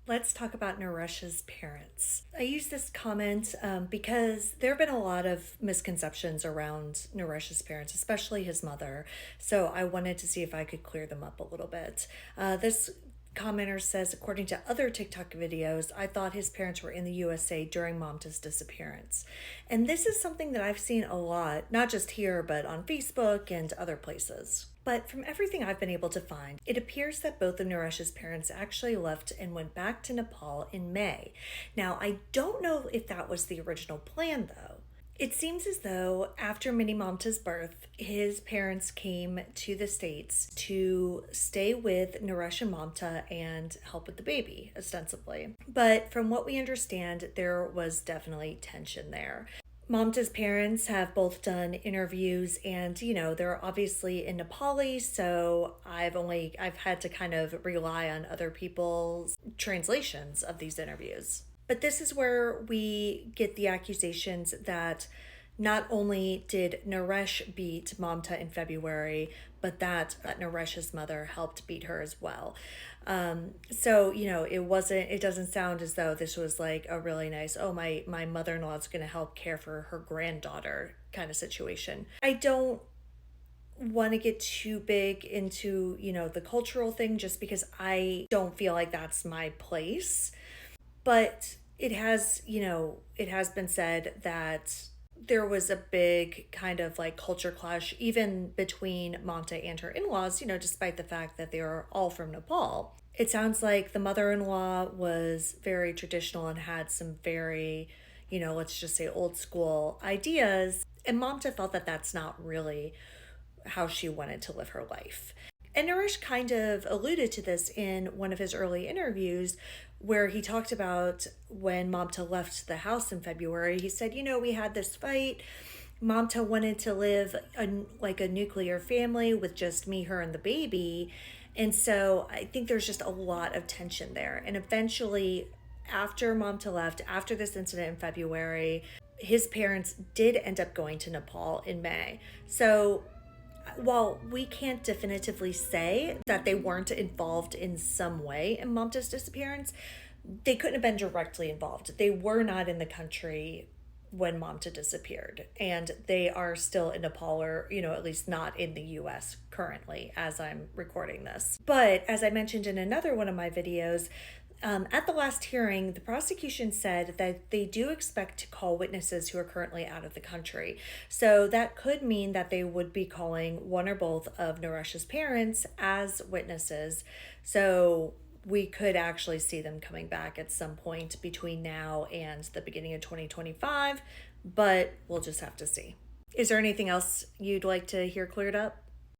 Let's talk about Naresh's parents. I use this comment because there have been a lot of misconceptions around Naresh's parents, especially his mother. So I wanted to see if I could clear them up a little bit. This commenter says, according to other TikTok videos, I thought his parents were in the USA during Mamta's disappearance. And this is something that I've seen a lot, not just here, but on Facebook and other places. But from everything I've been able to find, it appears that both of Naresh's parents actually left and went back to Nepal in May. Now, I don't know if that was the original plan, though. It seems as though after Mini Mamta's birth, his parents came to the States to stay with Naresh and Mamta and help with the baby, ostensibly. But from what we understand, there was definitely tension there. Mamta's parents have both done interviews and, they're obviously in Nepali, so I've had to kind of rely on other people's translations of these interviews. But this is where we get the accusations that not only did Naresh beat Mamta in February, but that Naresh's mother helped beat her as well. It doesn't sound as though this was like a really nice, oh, my mother-in-law is going to help care for her granddaughter kind of situation. I don't want to get too big into, the cultural thing just because I don't feel like that's my place. But it has been said that there was a big kind of like culture clash even between Mamta and her in-laws, despite the fact that they are all from Nepal. It sounds like the mother-in-law was very traditional and had some very, let's just say old school ideas. And Mamta felt that that's not really how she wanted to live her life. And Naresh kind of alluded to this in one of his early interviews where he talked about when Mamta left the house in February. He said, we had this fight. Mamta wanted to live like a nuclear family with just me, her, and the baby. And so I think there's just a lot of tension there. And eventually, after Mamta left, after this incident in February, his parents did end up going to Nepal in May. So while we can't definitively say that they weren't involved in some way in Mamta's disappearance, they couldn't have been directly involved. They were not in the country when Mamta disappeared, and they are still in Nepal, or at least not in the US currently as I'm recording this. But as I mentioned in another one of my videos, at the last hearing, the prosecution said that they do expect to call witnesses who are currently out of the country. So that could mean that they would be calling one or both of Naresh's parents as witnesses. So we could actually see them coming back at some point between now and the beginning of 2025, but we'll just have to see. Is there anything else you'd like to hear cleared up?